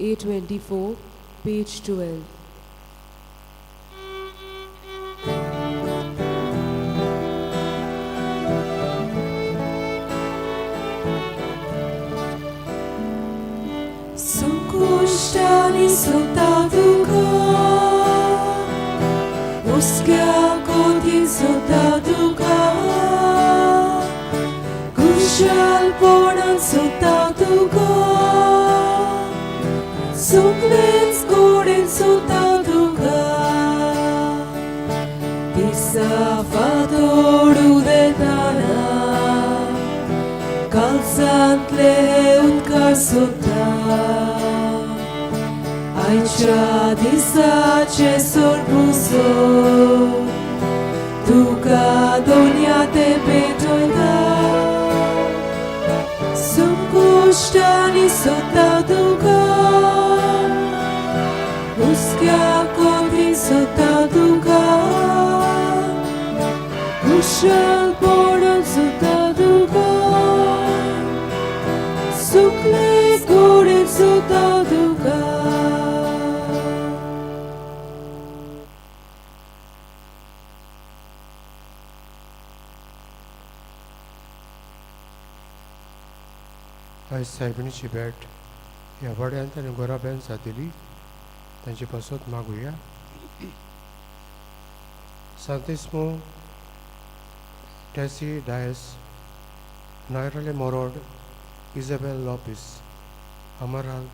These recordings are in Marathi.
A24, page 12. Sankuštani sotaduka, Oskar kodin sotaduka, Kushal ponan sotaduka, Sukvens kodin sotaduka, Isa fatodu detana, Kalsantle utkar sota. Aici disa ce sorbuso, tu ca donia te betoida, sunt cuștani sota duca, uschia contin sota duca, ușal porul sota duca, sukle gorin sota duca. आज साहेबांची भेट ह्या वाड्यांत आनी गोराब्यान जातली तांचे पासत मागुया. Santísimo Tessie Dias, Nairale Morod, Isabel Lopez, Amaral,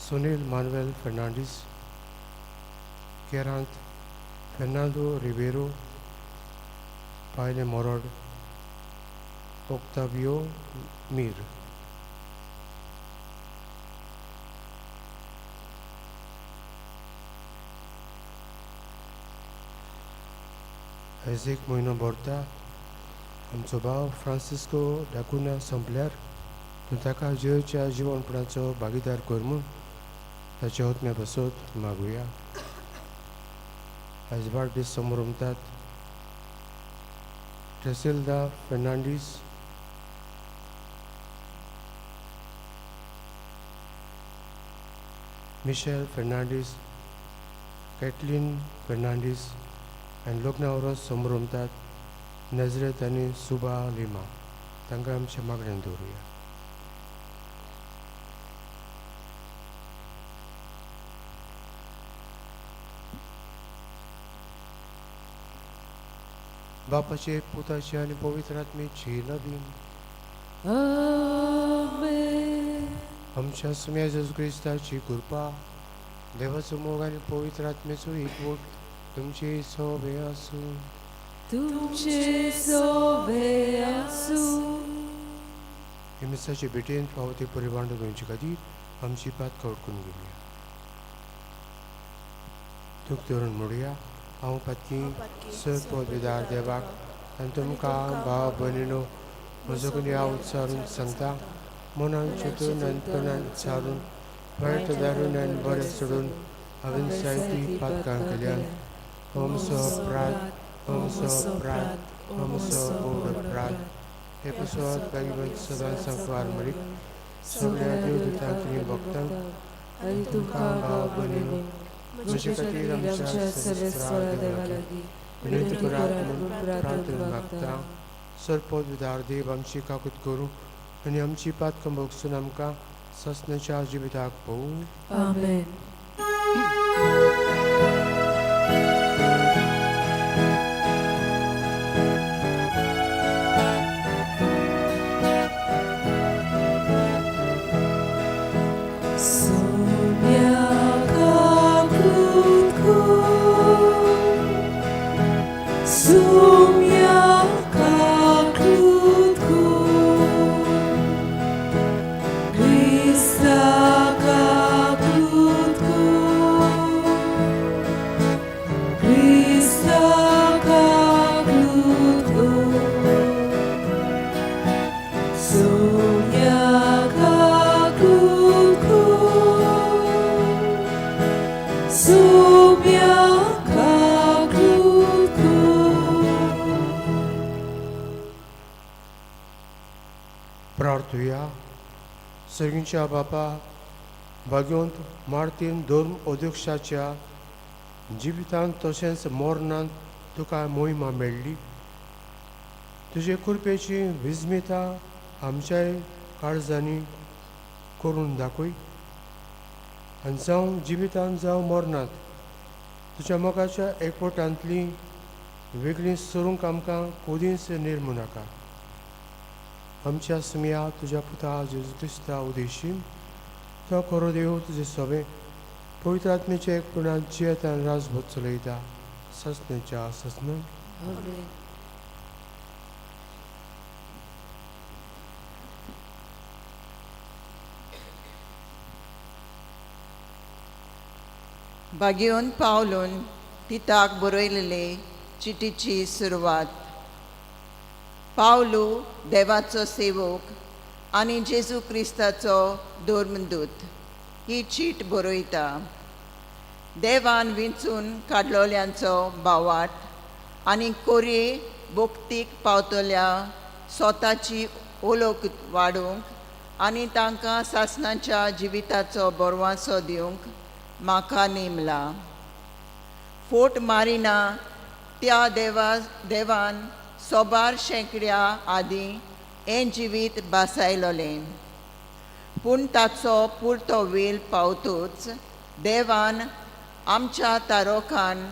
Sunil Manuel Fernandes, Gerant, Fernando Ribeiro, Paile Morod, Octavio Mir. आज एक म्हयनो भरता आमचो भाव फ्रांसिस्को डाकुना संपल्यार तूं ताका जियोच्या जिवनपणाचो भागीदार कर म्हूण ताचे आत्म्या बसत मागुया. आज वाडदीस समोर उमतात ट्रेसिल्दा फेर्नांडीस, मिशेल फेर्नांडीस, कॅटलीन फेर्नांडीस आनी लग्ना वरोस समोर उमतात नजरेत आनी सुबा लिमा. तांकां आमच्या मागण्यांत दवरुया. बापाचे, पुताचे आनी पवित्र आत्मेची लबीन Amen. आमच्या सुम्या जेजू क्रिस्ताची कृपा, देवाचो मोग आनी पवित्र आत्मेचो एकवट तुमचे सोबे आसूं. तुमचे सोबे आसूं. हिमसाचे भेटेन पावते परिवांड गोंयचे खातीर आमची पात कवटकून घेवया. दूख धरून म्हणुया. हांव पातकी सर पदवीदार देवाक आनी तुमकां भाव भयणीनो म्हजो कोणी हांव उच्चारून सांगता. मनान चिंतून आनी तोंडान चारून वायट दारून आनी बरें सोडून हांवें जायतीं पातकां केल्यान हो म्हजो अपराध हे पसत गायबंद सदां सांगवार मरीक सगळ्या देवदूतांक भक्तांक आनी तुमकां भाव भयणीनो म्हजे खातीर आमच्या सर्वेस्वर देवा लागीं विनंती करात म्हणून प्रार्थना मागता. सरपद विदार देव आमची काकूत करूं आनी आमची पातकां भोगसून आमकां ससनाच्या जिविताक पळोवं. आमेन. प्रार्थुया. सर्गींच्या बापा, भाग्यवंत मार्तीन धर्म अध्यक्षाच्या जिवितांत तशेंच मरणांत तुका मोहिमा मेळ्ळी. तुजे कृपेची विस्मिता आमच्याय काळजांनी करून दाखय. आनी जावं जिवितांत जावं मरणांत तुज्या मोगाच्या एकवटांतली वेगळी सरूंक आमकां कोदींच निर्मू नाका. आमच्या सुमया तुज्या पुता जेजू क्रिस्ता उदेशीन तो खरो देव तुजे सवे पवित्र आत्मेच्या एकपणान जियेतान राजभोग चलयता ससनेच्या ससनन. आमेन. भाग्यवंत पावलून तिताक बरयलेले चिटीची सुरवात. पावलू देवाचो सेवक आनी जेजू क्रिस्ताचो धर्मदूत ही चीट बरयता. देवान विंचून काडलोल्यांचो भावाट आनी कोरये भोक्तीक पावतल्या स्वताची ओळख वाडोवंक आनी तांकां सासणाच्या जिविताचो बोरवांसो दिवंक म्हाका नेमला. फोट मारिना त्या देवान सोबार शेंकड्या आदीं हें जिवीत बासायलोलें. पूण ताचो पुरतो वेळ पावतूच देवान आमच्या तारोखान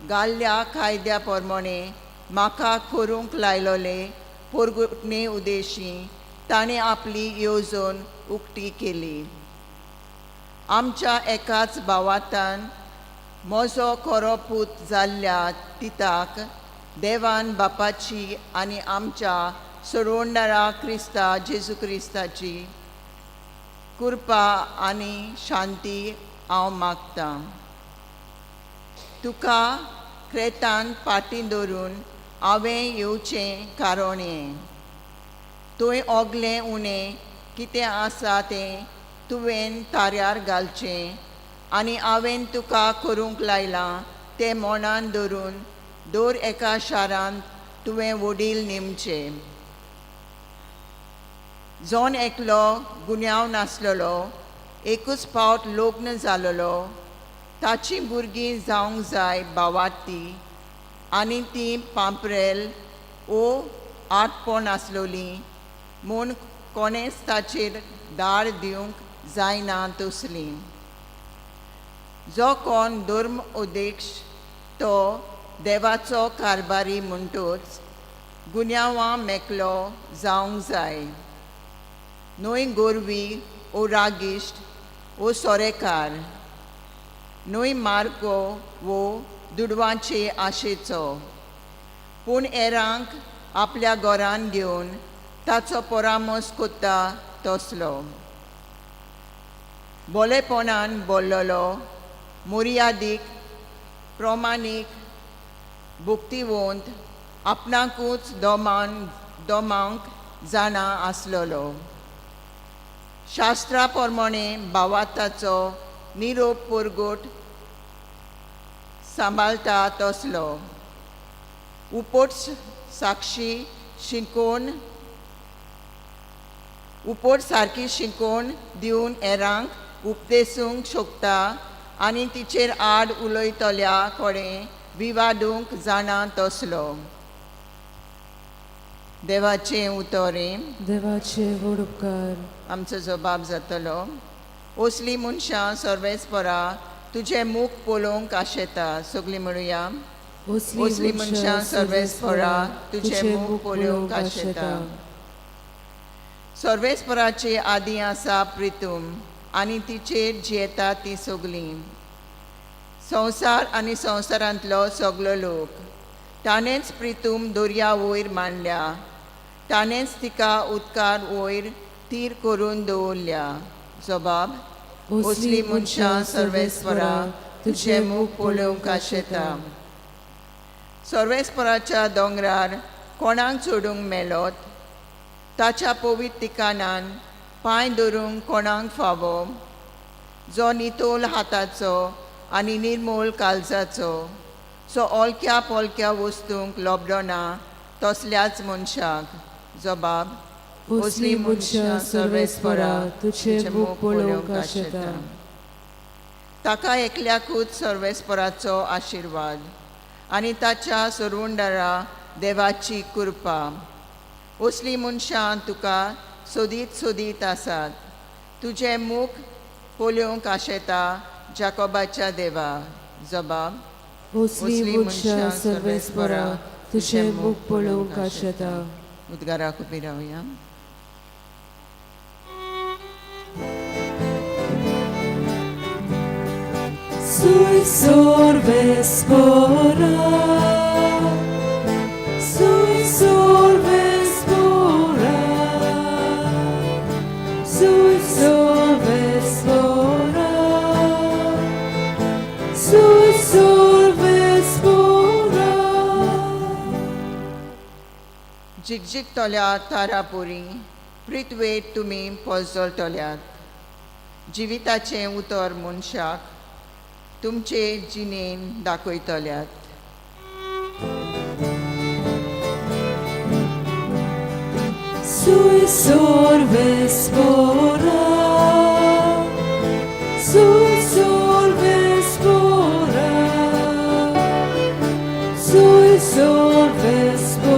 घाल्ल्या कायद्या प्रमाणे म्हाका करूंक लायलोले परगुटणे उदेशी ताणें आपली येवजण उक्ती केली. आमच्या एकाच भावातान म्हजो खरो पूत जाल्ल्या तिताक देवान बापाची आनी आमच्या सोडवणारा क्रिस्ता जेजू क्रिस्ताची कृपा आनी शांती हांव मागतां. तुका क्रेतान पाटीं दवरून हांवें येवचें कारण हें. तुवें ओगलें उणें कितें आसा तें तुवें ताऱ्यार घालचें आनी हांवें तुका करूंक लायलां तें मनान धरून दर एका शारांत तुवें वडील नेमचें. जोन एकलो गुन्यांव नासलेलो एकूच फावट लग्न जालोलो ताची भुरगीं जावंक जाय भावाती आनी ती पांपरेल वो आटपण आसलोली म्हूण कोणेंच ताचेर दाड दिवंक जायना तसली. जो कोण धर्म अध्यक्ष तो देवाचो कारबारी म्हणटूच गुन्यांवां मेकलो जावंक जाय. न्हय गोरवी वो रागिश्ट वो सोरेकार, न्हय मार्गो वो दुडवांचे आशेचो, पूण हेरांक आपल्या घरान घेवन ताचो परामोस कोत्ता तसलो. बोलेपणान बोल्लोलो, मर्यादीक, प्रमाणीक, भुक्तिवंत, आपणाकूच दोमांक जाणा आसलोलो. शास्त्रा प्रमाणे भावाताचो निरोप परगट सांबाळटा तसलो. उपट सारकी शिकोवन दिवन हेरांक उपदेसूंक शकता आनी तिचेर आड उलयतल्या कडेन विवादूंक जाणा तसलो. देवाचें उतोरें. देवाचे व्हड उपकार. आमचो जबाब जातलो. असलीं मनशां सर्वेस्परा तुजें मूख पळोवंक आशेता. सगळीं म्हणुया. असलीं मनशां सर्वेस्परा तुजें मूख पळोवंक आशेता. सर्वेस्पराचे आदीं आसा प्रितूम आनी तिचेर जियेता तीं सगळीं. संवसार आनी संवसारांतलो सगलो लोक. ताणेंच प्रितूम दर्या वयर मांडल्या. ताणेंच तिका उदकार वयर तीर करून दवरल्या. जबाब. असलीं मनशां सर्वेस्परा तुजें मूख पळोवंक आशेता. सर्वेस्पराच्या दोंगरार कोणाक चडूंक मेलोत, ताच्या पवित्र ठिकाणान पांय धरूंक कोणाक फावो, जो नितोल हाताचो आनी निर्मोल काळजाचो, सो ओलक्या पोलक्या वस्तूंक लोबडो ना तसल्याच मनशाक. जबाब. असलीं मनशां सर्वेस्परा तुजें मूख पळोवंक आशेता. ताका एकल्याकूच सर्वेस्पराचो आशिर्वाद आनी ताच्या सोडवणदारा देवाची कृपा असली मनशां तुका सोदीत सोदीत आसात. तुजें मूख पळोवंक आशेता जाकोबाच्या देवा. जबाब उसली मनशां सर्वेस्परा तुझें मूख पळोवंक आशेता. उद्गाराक उबी रावया. Sui sorvespora, sui sorvespora, sui sorvespora, sui sorvespora. जिगजिग तोल्यात Tarapuri पृथ्वेत तुमी पोजोळटल्यात. जिविताचें उतर मनशाक तुमचे जिणेन दाखयतल्यात. Sui sorvespora, sui sorvespora, sui sorvespora,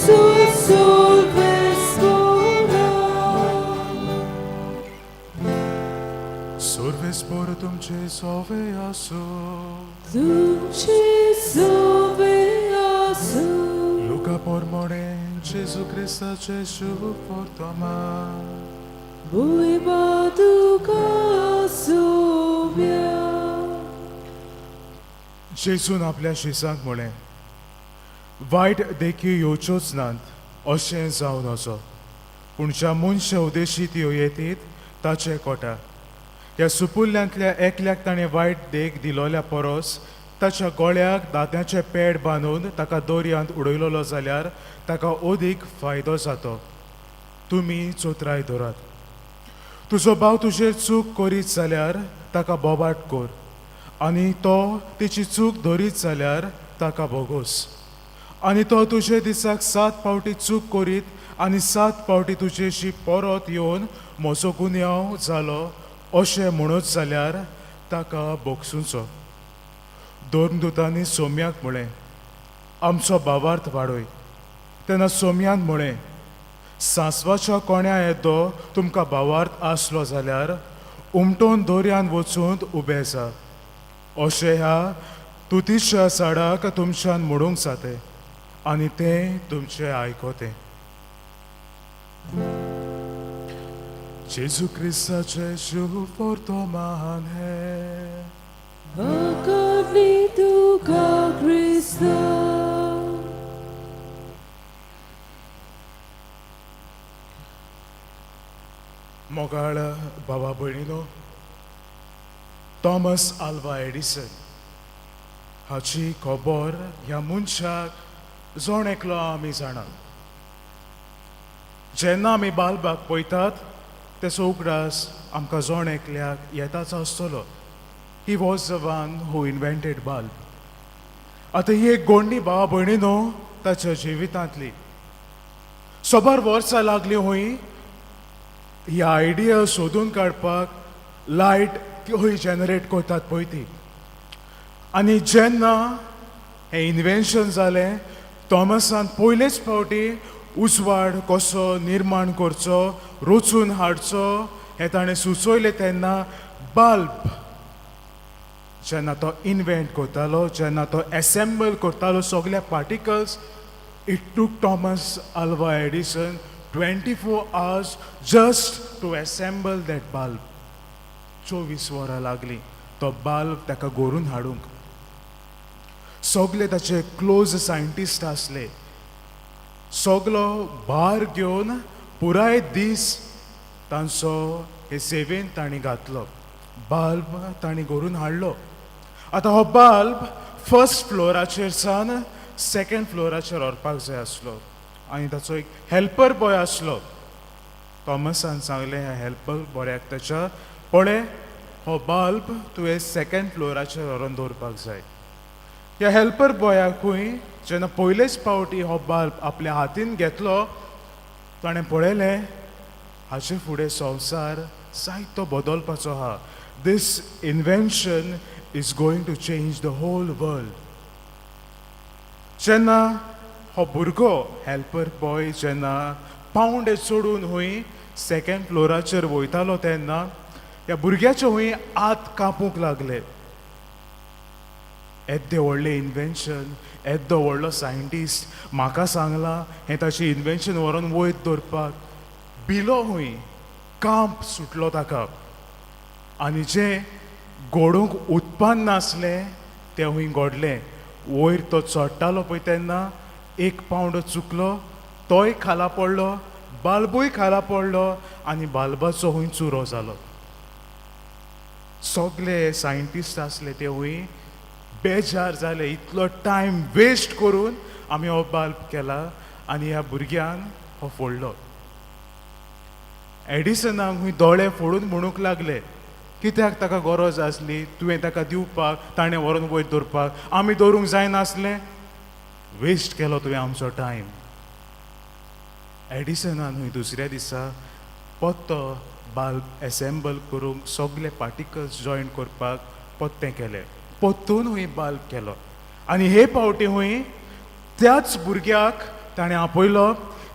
sui sorvespora. Sorvespor तुमचे सोवे आसो. Dulce soveasu, Luca pormone Gesù Cristaचे शुभ वर्तमा. bui baduka sovia. जेजून आपल्या शिसांक म्हळें, वायट देखी येवच्योच नात अशें जावन वचो, पूण ज्या मनशा उदेशीत ह्यो येतीत ताचे कोटा. ह्या सुपुल्ल्यांतल्या एकल्याक ताणें वायट देख दिलोल्या परस ताच्या गळ्याक दांत्याचें पेड बांदून ताका दोरयांत उडयलोलो जाल्यार ताका ओदीक फायदो जातो. तुमी चोत्राय धरात. तुजो भाव तुजेर चूक करीत जाल्यार ताका बोबाट कर, आनी तो तिची चूक धरीत जाल्यार ताका बोगोस. आनी तो तुजे दिसाक 7 फावटी चूक करीत आनी 7 फावटी तुजेशी परत येवन म्हजो गुन्यांव जालो अशें म्हणत जाल्यार ताका बोगसूचो. दोर्मदूतांनी सोम्याक म्हळें, आमचो भावार्थ वाडय. तेन्ना सोम्यान म्हळें, सांसवाच्या कोण्या येदो तुमकां भावार्थ आसलो जाल्यार उमटोवन दोरयान वचून उबे जा. अशें ह्या तुतीच्या झाडाक तुमच्यान मोडूंक जाते आनी तें तुमचें आयकोतें. जेजू क्रिस्ताचे शुभ वर्तमान हे. Bhagavni Duka Krista. मोगाळ भावा भयणीनो, थॉमस आल्वा एडिसन हाची खबर ह्या मनशाक जोण एकलो आमी जाणा. जेन्ना आमी बालबाग पळयतात तेचो उगडास आमकां जोण एकल्याक येताच आसतलो. He was the one who invented bulb. आतां ही एक गोंडी भावा भयणीनो ताच्या जिवितांतली. 100 वर्सां लागली हुंय ही आयडिया सोदून काडपाक लायट खंय जनरेट करतात पळय ती. आनी जेन्ना हें इन्व्हेन्शन जालें, थॉमसान पयलेच फावटी उजवाड कसो निर्माण करचो, रचून हाडचो हें ताणें सुचयलें तेन्ना बल्ब जेन्ना तो इन्व्हेंट करतालो, जेन्ना तो एसेंबल करतालो सगळे particles, it took Thomas Alva Edison 24 hours just to assemble that bulb. 24 वरां लागली तो बल्ब ताका गोरून हाडूंक. सगळे ताचे क्लोज सायंटिस्ट आसले. सगलो भार घेवन पुराय दीस तांचो हे सेवेन तांणी घातलो. बल्ब तांणी गोरून हाडलो. आतां हो बल्ब फर्स्ट फ्लोराचेर सावन 2nd फ्लोराचेर व्हरपाक जाय आसलो आनी ताचो एक हेल्पर बॉय आसलो. थॉमसान सांगलें ह्या हेल्पर बॉयाक ताच्या, पळय हो बल्ब तुवें 2nd फ्लोराचेर व्हरून दवरपाक जाय. ह्या हेल्पर बॉयाकूय जेन्ना पयलेच फावटी हो बल्ब आपल्या हातीन घेतलो ताणें पळयलें हाचे फुडें संवसार जायतो बदलपाचो आहा. This invention is going to change the whole world. जेन्ना हो भुरगो हेल्पर बॉय जेन्ना पावंडे सोडून हुंय सेकंड फ्लोराचेर वयतालो तेन्ना ह्या भुरग्याचे हुंय हात कापूंक लागले. येद्दें व्हडलें इन्व्हेन्शन, येद्दो व्हडलो सायंटिस्ट म्हाका सांगला हें ताचें इन्व्हेन्शन व्हरून वयर दवरपाक. भिलो हुंय, कांप सुटलो ताका. आनी जें घोडूंक उत्पन्न नासलें तें हुंय घडलें. वयर तो चडटालो पळय तेन्ना एक पावंड चुकलो, तोय खाला पडलो, बाल्बूय खाला पडलो आनी बाल्बाचो हुंय चुरो जालो. सगळे सायंटिस्ट आसले ते हुंय बेजार जाले. इतलो टायम वेस्ट करून आमी हो बाल्ब केला आनी ह्या भुरग्यान हो फोडलो. एडिसनाक हुंय दोळे फोडून म्हणूंक लागले कित्याक ताका गरज आसली, तुवें ताका दिवपाक, ताणें व्हरून वयर दवरपाक, आमी दवरूंक जायनासलें. वेस्ट केलो तुवें आमचो टायम. एडिसनान हुंय दुसऱ्या दिसा परतो बाल्ब एसेंबल करूंक सगळे पार्टिकल्स जॉयन करपाक परतें केलें. परतून हुंय बाल्ब केलो आनी हे फावटी हुंय त्याच भुरग्याक ताणें आपयलो,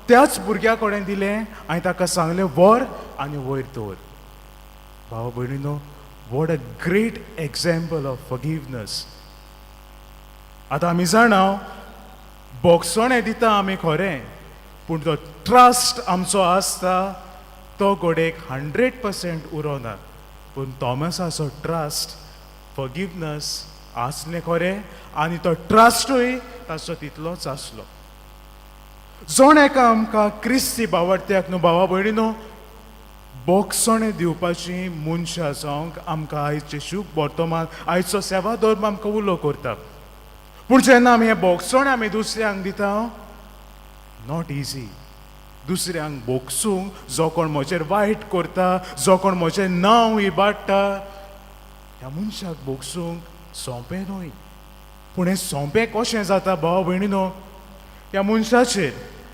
त्याच भुरग्या कडेन दिलें आनी ताका सांगलें व्हर आनी वयर दवर. भाव भयणीनो, what a great example of forgiveness. आतां आमी जाणा बोगसोणें दिता आमी खरें, पूण तो ट्रस्ट आमचो आसता तो घोडेक 100% उरोना. पूण थॉमसाचो ट्रस्ट फॉरगिवनेस आसलें खरें आनी तो ट्रस्टूय ताचो तितलोच आसलो. जोण एका आमकां क्रिस्ती भावार्थ्याक न्हू भावा भयणीनो बोगसोणें दिवपाची मनशां जावंक आमकां आयचें शूभ वर्तमान, आयचो सेवा धर्म आमकां उलो करता. पूण जेन्ना आमी हें बोगसोणें आमी दुसऱ्यांक दिता, नॉट इजी. दुसऱ्यांक बोगसूंक, जो कोण म्हजेर वायट करता, जो कोण म्हजें नांव इबाडटा, ह्या मनशाक बोगसूंक सोंपें न्हय. पूण हें सोंपें कशें जाता भाव भयणीनो, ह्या मनशाचेर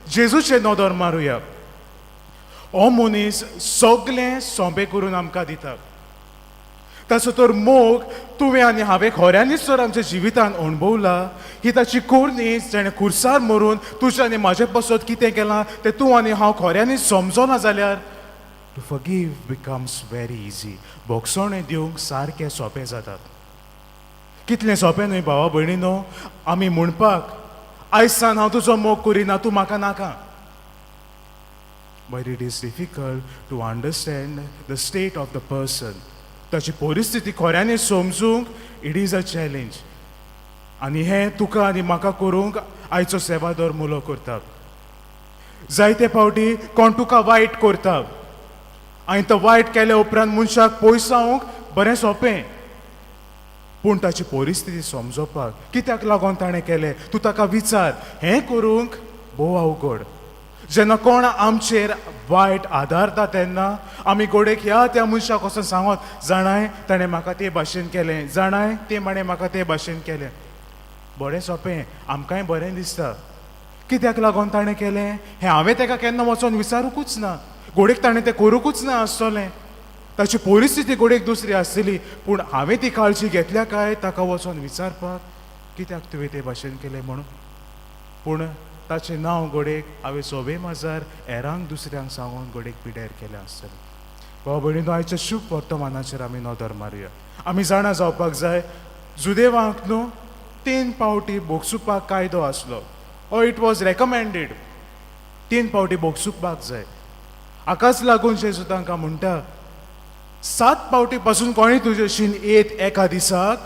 जेजूचेर नदर मारुया. हो मनीस सगळें सोंपें करून आमकां दिता. ताचो तर मोग तुवें आनी हांवें खऱ्यांनीच तर आमच्या जिवितांत अणभवला. ही ताची कोरनीस जेणें खुर्सार मरून तुजें आनी म्हाजे पासत कितें केलां तें तूं आनी हांव खऱ्यांनीच समजोना जाल्यार to forgive becomes very easy. बोगसोणें दिवंक सारकें सोंपें जाता. कितलें सोंपें न्हय भावा भयणीनो आमी म्हणपाक आयज सान हांव तुजो मोग करिना, तूं म्हाका नाका. But it is difficult to understand the state of the person. ताची परिस्थिती खऱ्यांनी समजूंक इट इज अ चॅलेंज. आनी हें तुका आनी म्हाका करूंक आयचो सेवा धर्म उलो करता. जायते फावटी कोण तुका वायट करता आनी तो वायट केल्या उपरांत मनशाक पयस जावंक बरें सोंपें. पूण ताची परिस्थिती समजोवपाक कित्याक लागून ताणें केलें तूं ताका विचार, हें करूंक भोव अवघड. जेन्ना कोण आमचेर वायट आदारता तेन्ना आमी घोडेक ह्या त्या मनशाक वचून सांगत, जाणाय ताणें म्हाका ते भाशेन केलें, जाणाय ते माणें म्हाका ते भाशेन केलें. बरें सोंपें, आमकांय बरें दिसता. कित्याक लागून ताणें केलें हें हांवें ताका केन्ना वचोन विचारूंकूच ना. घोडेक ताणें तें करूंकूच ना आसतलें. ताची परिस्थिती घोडेक दुसरी आसतली, पूण हांवें ती काळजी घेतल्या काय ताका वचोन विचारपाक कित्याक तुवें ते भाशेन केलें म्हणून. पूण ताचें नांव घोडेक हांवें सोबे माजार हेरांक दुसऱ्यांक सांगून घोडेक पिड्यार केलें आसतलें. भाव भयणीनो, आयच्या शुभ वर्तमानाचेर आमी नदर मारुया. आमी जाणा जावपाक जाय जुदेवांक न्हू 3 फावटी बोगसुपाक कायदो आसलो. इट वॉज रेकमेंडेड 3 फावटी बोगसुपाक जाय. हाकाच लागून जेजू तांकां म्हणटा 7 फावटी पासून कोणीय तुजे शीन येत एका दिसाक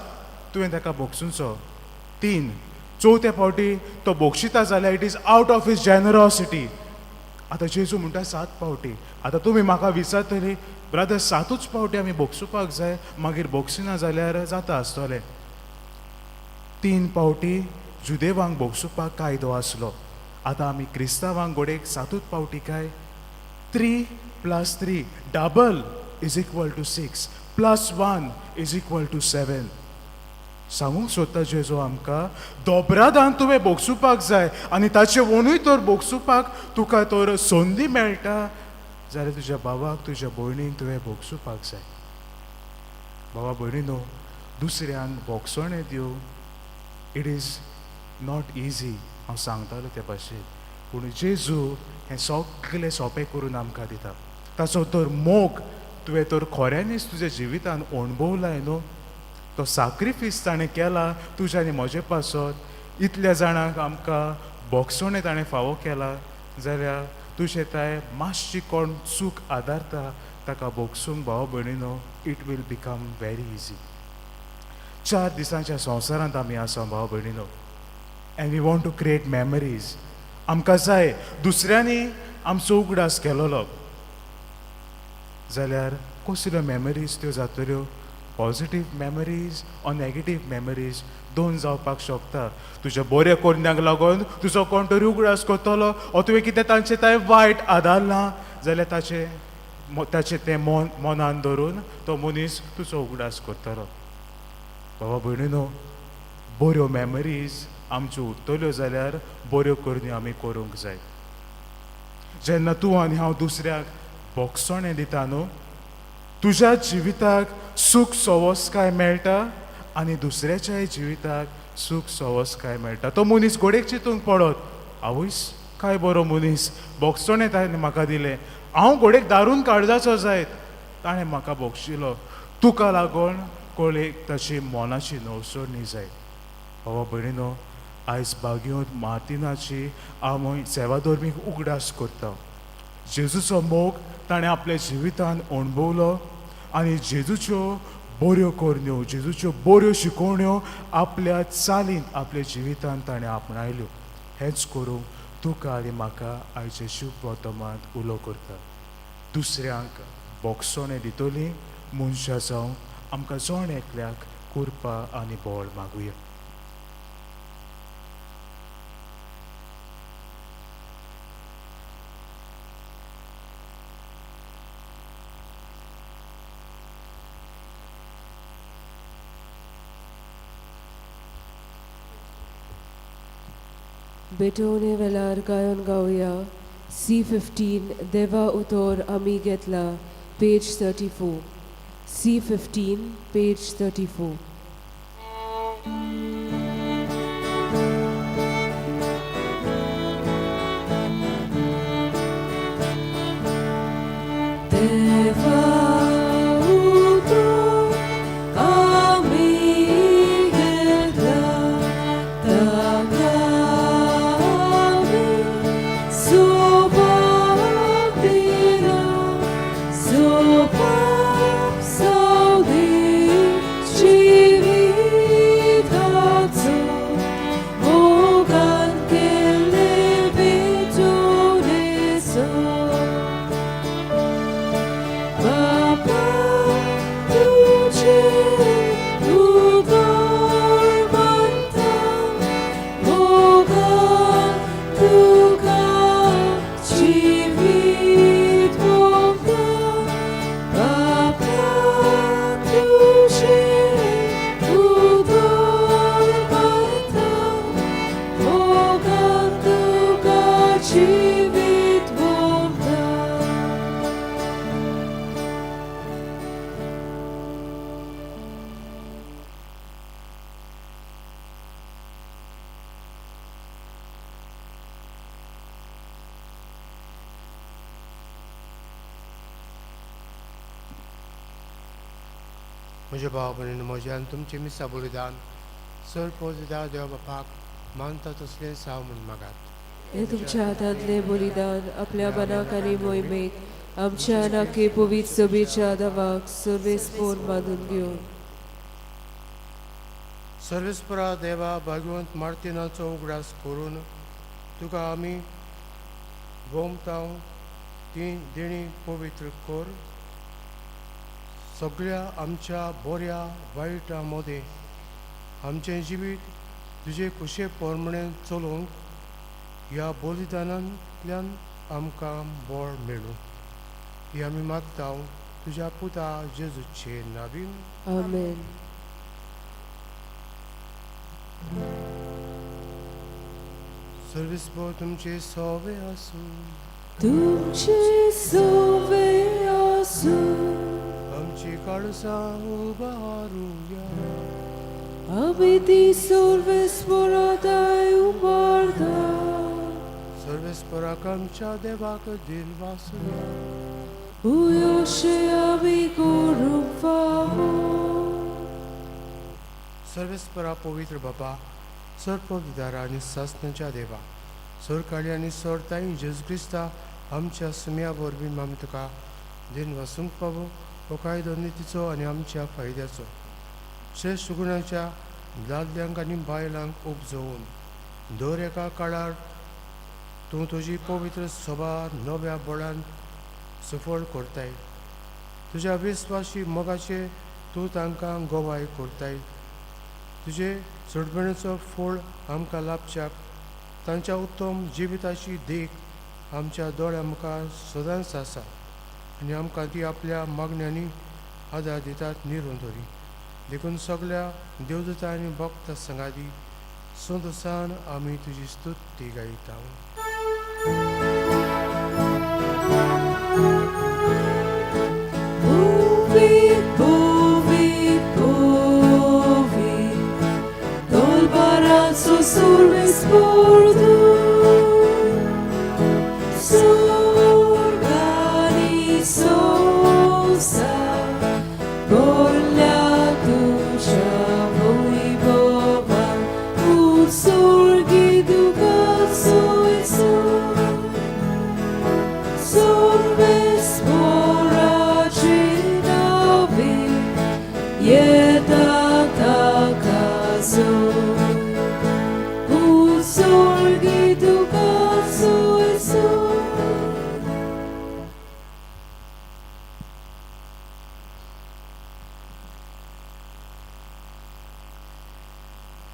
तुवें ताका बोगसूंचो. 3 चवथे फावटी तो बोगशिता जाल्यार it is out of his generosity. आतां जेजू म्हणटा 7 फावटी. आतां तुमी म्हाका विचारतली ब्रदर 7च फावटी आमी बोगसुपाक जाय, मागीर बोगसिना जाल्यार जाता आसतलें. 3 फावटी जुदेवांक बोगसुपाक कायदो आसलो. आतां आमी क्रिस्तांवांक घोडेक 7च फावटी काय. 3 + 3 double is equal to 6 + 1 is equal to 7. सांगूंक सोदता जेजू आमकां दोबरादान तुवें बोगसुपाक जाय आनी ताचे वनूय तर बोगसुपाक तुका तर संदी मेळटा जाल्यार तुज्या भावाक तुज्या भयणीक तुवें भोगसूपाक जाय. भावा भयणीनो, दुसऱ्यांक भोगसोणें दिवंक इट इज नॉट इजी, हांव सांगतालो ते भाशेन. पूण जेजू हें सगळें सोंपें करून आमकां दिता. ताचो तर मोग तुवें तर खऱ्यांनीच तुज्या जिवितान अणभवलाय न्हू. तो सॅक्रिफीस ताणें केला तुज्या आनी म्हजे पासत. इतल्या जाणांक आमकां भोगसोणें ताणें फावो केला जाल्यार तुजें ताय मातशी कोण चूक आदारता ताका भोगसूंक भाव भयणीनो, it will become very easy. 4 दिसांच्या संवसारांत आमी आसा भाव भयणीनो, and we want to create memories. आमकां जाय दुसऱ्यांनी आमचो उगडास केलोलो जाल्यार कसल्यो मेमरीज त्यो जातल्यो, positive memories or negative memories, दोन जावपाक शकता. तुज्या बऱ्या कोन्यांक लागून तुजो कोण तरी उगडास करतलो, ओ तुवें कितें तांचे ताय वायट आदारलां जाल्यार ताचे तें मनान धरून तो मनीस तुजो उगडास करतलो. बाबा भयणीनो, बऱ्यो मेमरीज आमच्यो उरतल्यो जाल्यार बऱ्यो करण्यो आमी करूंक जाय. जेन्ना तूं आनी हांव दुसऱ्याक भोगसोणें दिता न्हू, तुज्या जिविताक सूख सवस्काय मेळटा आनी दुसऱ्याच्याय जिविताक सूख सवस्काय मेळटा. तो मनीस घोडेक चिंतूंक पडत, आवयस काय बरो मनीस, भोगसोणें ताणें म्हाका दिलें, हांव घोडेक दारून काळजाचो जायत, ताणें म्हाका भोगशिलो. तुका लागून कोळेक ताची मोनाची नवसोडणी जाय. बाबा भयणीनो, आयज बागयोंत मार्तिनाची आमी सेवाधर्मीक उगडास करता. जेजूचो मोग ताणें आपल्या जिवितान अणभवलो आनी जेजूच्यो बऱ्यो करण्यो, जेजूच्यो बऱ्यो शिकोवण्यो आपल्या चालीन, आपल्या जिवितान ताणें आपणायल्यो. हेंच करूंक तुका आनी म्हाका आयचे शुभ वर्तमानांत उलो करता. दुसऱ्यांक भोगसोणें दितलीं मनशां जावं आमकां जोण एकल्याक कृपा आनी बोळ मागुया. बेटोने वेलार गायन गावया. C15 देवा उतोर आमी घेतला, पेज 34. C15 page 34. देवा उतोर आमी घेतला, ताका म्हज्या भाव भयणीन, म्हजें आनी तुमचें मिसा बलिदान चड पोजदार देवा बापाक मानता तसलें साव म्हूण मागात. हे तुमच्या हातांतले बलिदान आपल्या मनाक आनी मोहिमेक आमच्या नाके पवित्र सभेच्या दावाक सर्वेस्पोर बांदून घेवन. सर्वेस्परा देवा भगवंत मार्तिनाचो उगडास करून तुका आमी भोमतांव ती देणी पवित्र कर. सगळ्या आमच्या बऱ्या वायटा मदें आमचें जिवीत तुजे खुशे पोरमणें चलोवंक ह्या बलिदानांतल्यान आमकां बळ मेळूं. ही आमी मागता तुज्या पुता जेजूचे नांवीन. आमेन. सर्वेस्पर तुमचे सवे आसूं. तुमचे सोवे आसू आमची काळजां उबारूया आमी ती सर्वेस्परादाय उबारता सर्वेस्पराक आमच्या देवाक दिलवासूया उयोशे आमी करूंक फावो सर्वेस्परा पवित्र बाबा सर पवित्रा आनी सासणाच्या देवा सर काळी आनी सर ताई जेजू क्रिस्ता आमच्या सुम्या वरवीं आमी तुका दिन वसूंक पावो हो कायदो नितीचो आनी आमच्या फायद्याचो श्रेश्ठ गुणाच्या दादल्यांक आनी बायलांक उपजोवन दर एका काळार तूं तुजी पवित्र सभा नव्या बळान सफळ करताय तुज्या विस्वासी मोगाचे तूं तांकां गोवाय करताय तुजे चडपणेचो फळ आमकां लाभच्याक तांच्या उत्तम जिविताची देख आमच्या दोळ्या मुखार सदांच आसा आनी आमकां ती आपल्या मागण्यांनी आदार दितात निरंतरी देखून सगळ्या देवदूतां आनी भक्त संगाती संतोसान आमी तुजी स्तुती गायता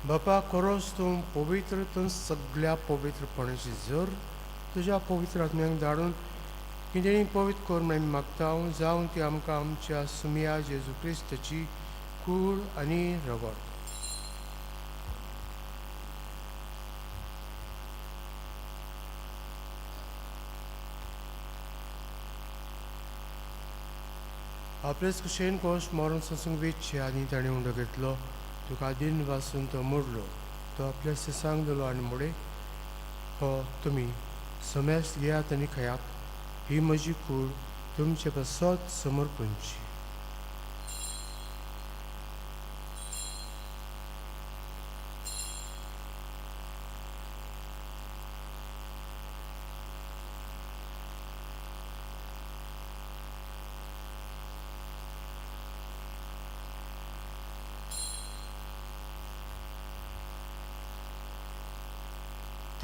बापा खरोच तूं पवित्र तूं सगळ्या पवित्रपणाची जर तुज्या पवित्र आत्म्यांक धाडून कितेंय पवित्र करून आमी मागता जावं ती आमकां आमच्या सुम्या जेजू क्रिस्ताची कूड आनी रगत आपलेच कुशेन कोश्ट मारून सोसूंक वेचचे आनी ताणें उंडो घेतलो तुका दिन वाचून तो मोडलो तो आपल्या सिसांक दिलो आनी मोडे हो तुमी समेस्त घेयात आनी खयात ही म्हजी कूड तुमचे पासत समर्पणची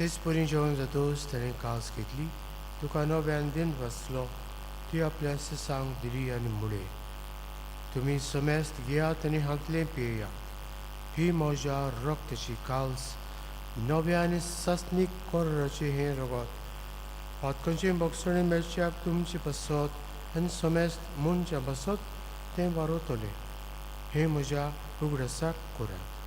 तेच परी जेवण जातोच ताणें कास घेतली तुका नव्यान दिन वाचलो ती आपल्या सिसांक दिली आनी मुडे तुमी समेस्त घेयात आनी हातलें पियेया ही म्हज्या रक्ताची काल्स नव्या आनी सासनीक कोराचें हें रगत हातकांचें बगसणें मेळच्याक तुमचे पासत आनी समेस्त मनच्या पासत तें वारोतलें हें म्हज्या उगडासाक करात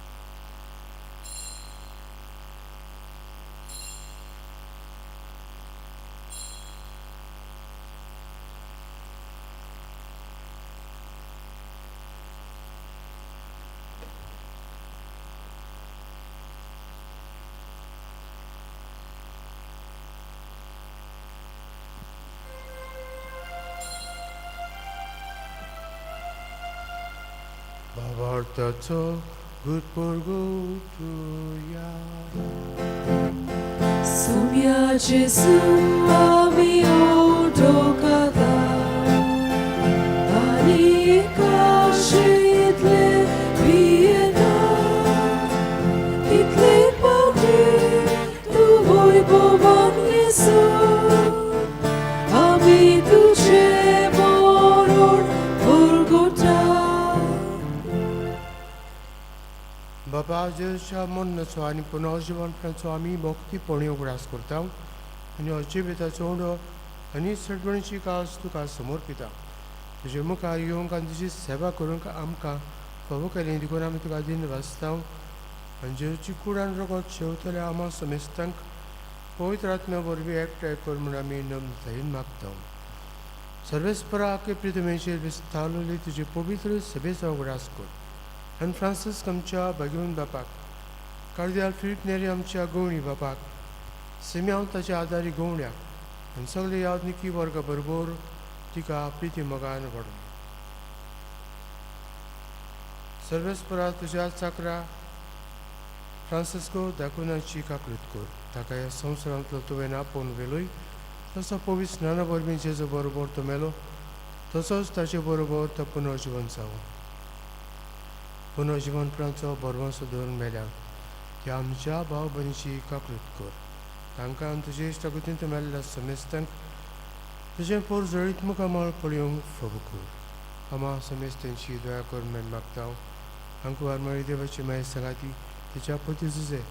Bavartaco gut purgutuja. Sumia Jesu ami odokada ani kashitle bieda itle pati tu voi bovan Jesu ami tuche moron purgota बाबा जेच्या मन्नाचो आनी पुनर्जीवनपणाचो आमी भक्तीपणी उगडास करता आनी अजिबिताचो उंडो आनी सडपणीची कास तुका समर्पिता तुजे मुखार येवंक आनी तुजी सेवा करूंक आमकां फावो केलें देखून आमी तुका दिन वाचता आनी जेची कुडान रगत शेवतले आमा समेस्तांक पवित्र आत्म्या वरवीं एकठांय कर म्हूण आमी नम्रतायेन मागता. सर्वेस्पराके प्रितमेचेर विस्तारलेली तुजे पवित्र सभेचो उगडास कर. आनी फ्रांसीस आमच्या भाग्यवन बापाक, कार्दिनाल फिलीप नेरी आमच्या गवळी बापाक, सिम्याव ताच्या आदारी गवण्याक आनी सगळे यादनिकी वर्गा बरोबर तिका प्रिती मोगान वाडून. सर्वेस्परा तुज्या चाकरा फ्रांसिस्को दाखोनाची काकूट कर. ताका ह्या संवसारांतलो तुवें आपोवन वेलोय तसो पवित्र स्नाना वरवीं जेजू बरोबर तो मेलो, तसोच ताचे बरोबर तो पुनर्जीवन जावं. पुनर्जीवनपणाचो बरवंसो धरून मेल्याक ह्या आमच्या भाव भयणीची काकूट कर. तांकां आनी तुजे इश्टागतींत मेल्ल्या समेस्तांक तुजें पोर जळीत मुखामळ पळयोवंक फोब कर. आमा समेस्तांची दया करून मेन मागता. हांकां वारमारी देवाची माय सांगाती तिच्या पती जुजे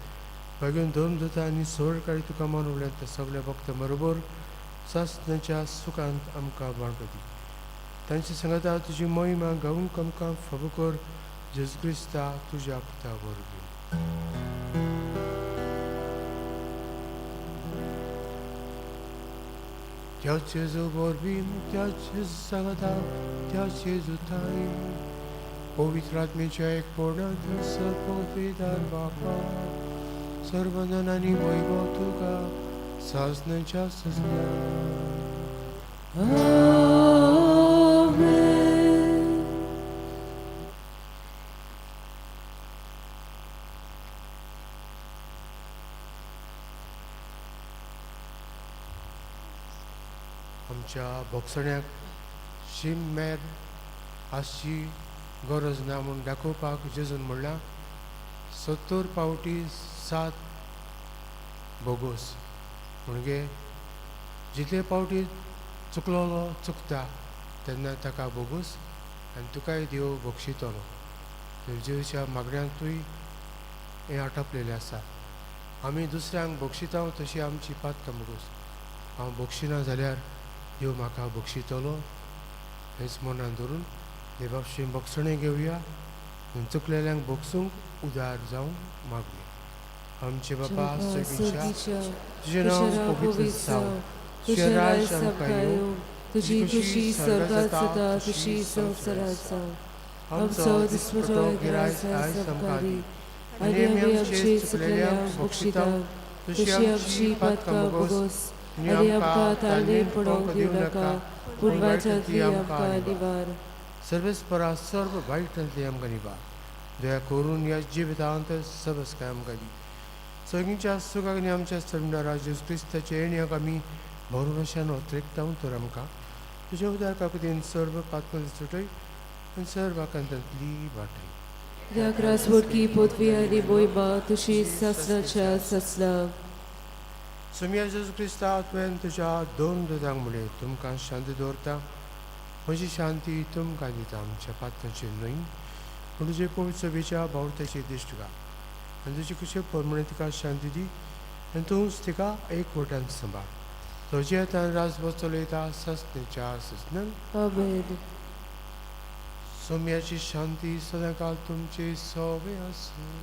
भाग्यवन धर्म दोता आनी सवडकाळी तुका मानवल्या त्या सगळ्या भक्तां बरोबर सासणाच्या सुखांत आमकां बाणपती. तांची सांगाता तुजी महिमा गावूंक आमकां फोब कर. जेजू क्रिस्ता तुज्या पुता वरवीं. त्या जेजू वरवीं त्या जेजू सांगाता त्या जेजू ताई पवित्र आत्मेच्या एक पोरणांत सर्पोद्विदार बापा सर्वजनांनी वैभव तुका सासणाच्या सजल्या. आमच्या भोगसण्याक शीम मेर आसची गरज ना म्हूण दाखोवपाक जेजून म्हणलां 70 पावटी 7 बोगोस. म्हणजे जितले पावटी चुकलोलो चुकता तेन्ना ताका बोगोस आनी तुकाय देव बक्षितलो. जेजूच्या मागण्यांतूय हें आटपलेलें आसा. आमी दुसऱ्यांक बक्षिता तशी आमची पातकां बोगोस. हांव बक्षिना जाल्यार देव म्हाका बक्षितलो. हेंच मनान धरून देवापशी बक्षणें घेवया आनी चुकलेल्यांक बक्षूंक उदार जावं मागुया. आमचे बापा स्वर्गीच्या तुजें नांव पवित्र जावं. तुजें राज्य आमकां येवं. तुजी खुशी स्वर्गांत जाता तशी संवसारांत जावं. आमचो दिसपटो गिरायक आयज आमकां दी आनी आमी आमची चुकलेल्यांक बक्षिता तशी आमची पातकां बोगोस आनी आमकां ताळणेन पडोवंक दिवं नाका पूण वायटांतली आमकां निवार. सर्वेस्परा सर्व वायटांतली आमकां निवार. दया करून ह्या जिवितांत सबस काय आमकां दी. सगळींच्या सुखाक आनी आमच्या सरदारा जेजू क्रिस्ताचे येण्याक आमी भरवशान अतिरिक्ता तर आमकां तुज्या उदार काकुतीन सर्व पातकां सुटय आनी सर्व आकांतांतली वाटय. कित्याक रासवडकी पदवी आनी मोहिमा तशी सासणाच्या सासना. सुम्या जेजू क्रिस्ता तुवें तुज्या दोन दुदांक म्हणले तुमकां शांती दवरता. म्हजी शांती तुमकां दिता. आमच्या पातकांचेर न्हय पूण तुजे पवित्र सभेच्या भावताचेर दिश्ट घाल आनी तुजे कशे परमणे तिका शांती दी आनी तूंच तिका एकवटान सांबाळ. तुजे आतां राजभर चलयता सस्तेच्या सजनान. आमेन. सोम्याची शांती सदांकाल तुमचे सोबे आसूं.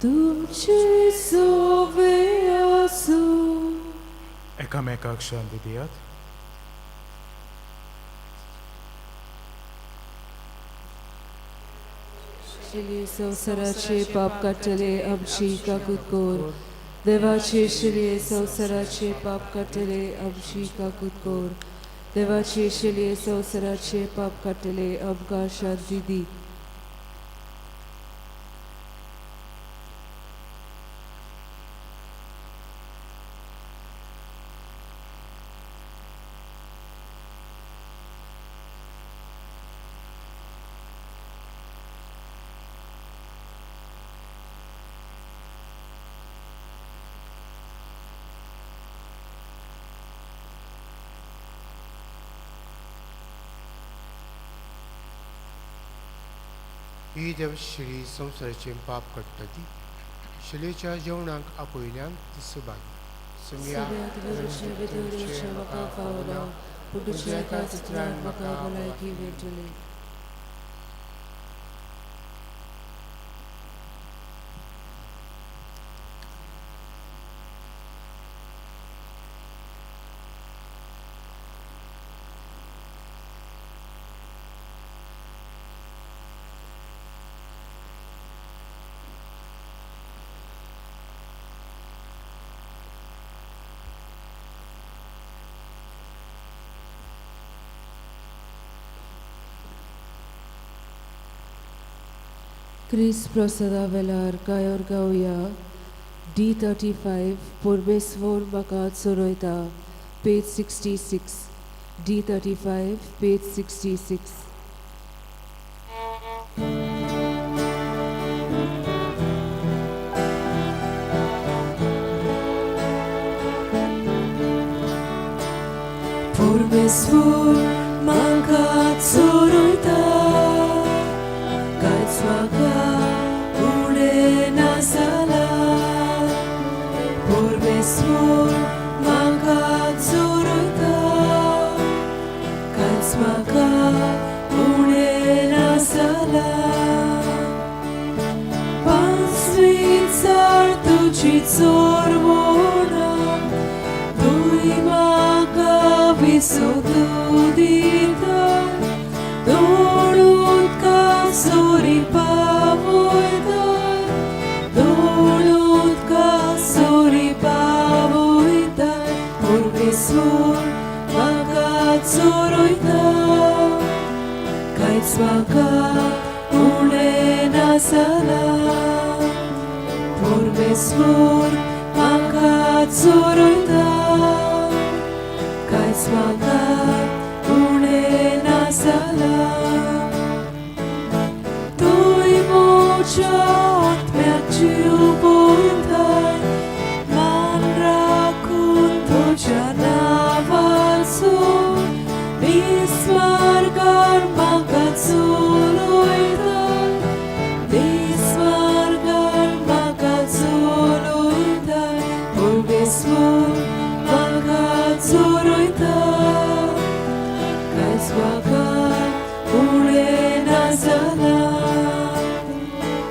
तुमचे सोबे आसूं. एकामेकाक शांती दियात. शिली संवसाराचे पाप काडटले आमची काकूत कोर. देवाचे शिलये संवसाराचे पाप काडटले आमची काकूत कोर. देवाचे शिलये संवसाराचे पाप काडटले आमकां शांती दी. ही देवशिरी संवसाराचें पाप काडटा ती. शिलेच्या जेवणाक आपयल्यान ती सुबागी. सुम्या म्हाका फावना पूण तुज्या एका चित्रान म्हाका भलायकी मेळटली. Chris प्रसादा वेलार गायर गावया D35 Purbesvor Makat Soroita page 66 D35 page 66 Purbesvor Makat Soroita Kaitsmaka Ude Nasala Purbesvor Makat Soroita Kaitsmaka Ude Nasala Pansvitsar Tuchit Sorbona Dui Maka Visodudita Donutka Sori Pavoida Donutka Sori Pavoida Purbesvor Makat Soroita Kaitsmaka Une Nasala Purbesvor Makat Soroita Kaitsmaka Une Nasala Tui mochot merciu portai Manra kunto janavalso Bismargar Makat Soroita Bismargar Makat Soroita Purbesvor Makat Soroita Kaitsmaka Une Nasala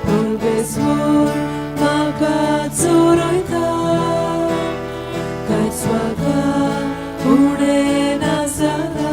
Purbesvor Makat Soroita Kaitsmaka Une Nasala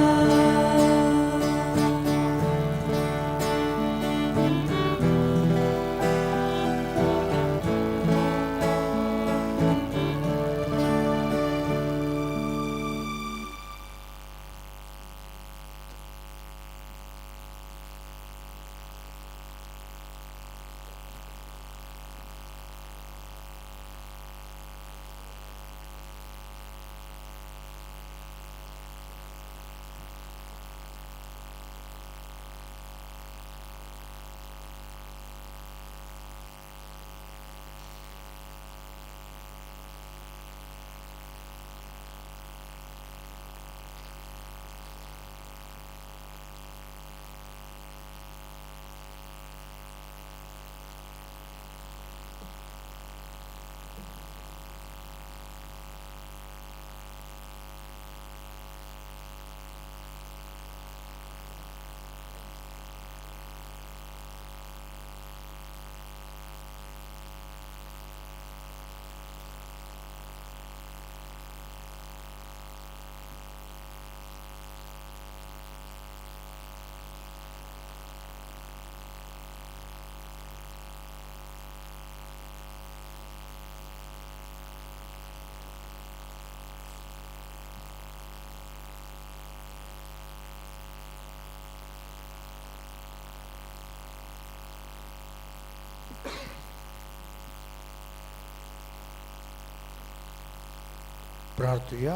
प्रार्थूया.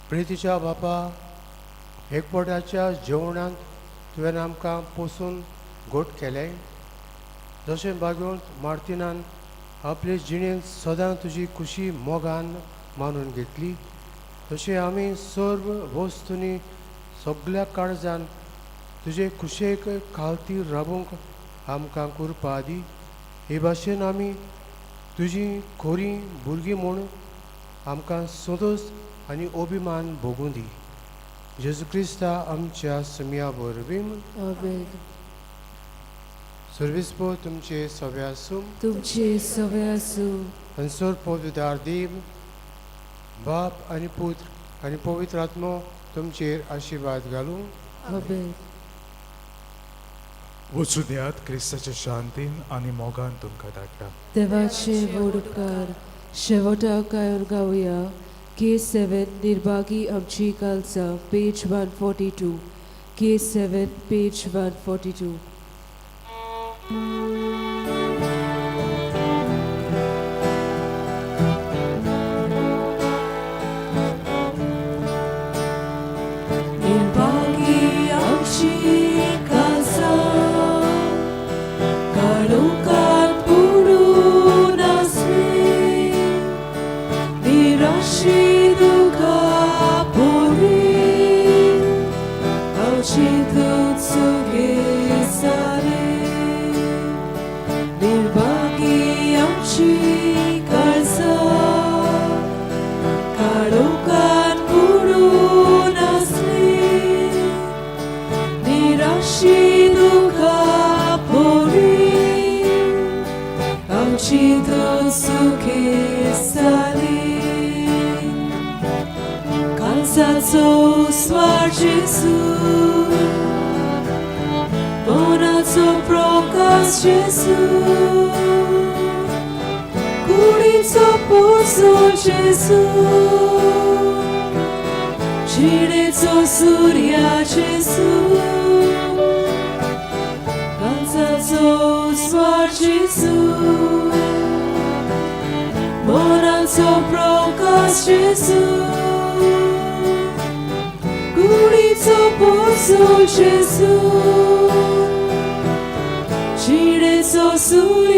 प्रितीच्या बापा, एकपटाच्या जेवणांत तुवें आमकां पोसून गोट केलें. जशें भाग्यवंत मार्तिनान आपले जिणेंत सदां तुजी खुशी मोगान मानून घेतली, तशें आमी सर्व वस्तूंनी सगळ्या काळजान तुजे खुशेक खालती राबूंक आमकां कुरपा दी. हे भाशेन आमी तुजी खोरी भुरगीं म्हूण आमकां संतोश आनी अभिमान भोगूं दी. जेजू क्रिस्ता आमच्या समिया वरवीं. Amen. सर्विस्पो तुमचे सव्या आसूं. तुमचे सवे आसूं. हंसोर पवित्र देव, बाप आनी पुत्र आनी पवित्र आत्मो तुमचेर आशिर्वाद घालूं. Amen. वचून क्रिस्ताच्या शांतीन आनी मोगान तुमकां धाडटा. देवाचे व्हड उपकार शेवटाक गायर गावया K7 निर्भागी आमची कालचा page 142 K7, page 142. Irbagi Amshi Kaza Kalukan Puru Nasri Nirashi Duka Puri Auchitut Suge Sare Nirbagi Amshi Kaza Kalukan Puru Nasri Nirashi Duka Puri Auchitut Suge Sare Kansato Swar Jesus Monato Prokas Jesus Curito Pozo Jesus Cireto Surya Jesus Kansato Swar Jesus Monato Prokas Jesus Curito Pozo Jesus Cireto Surya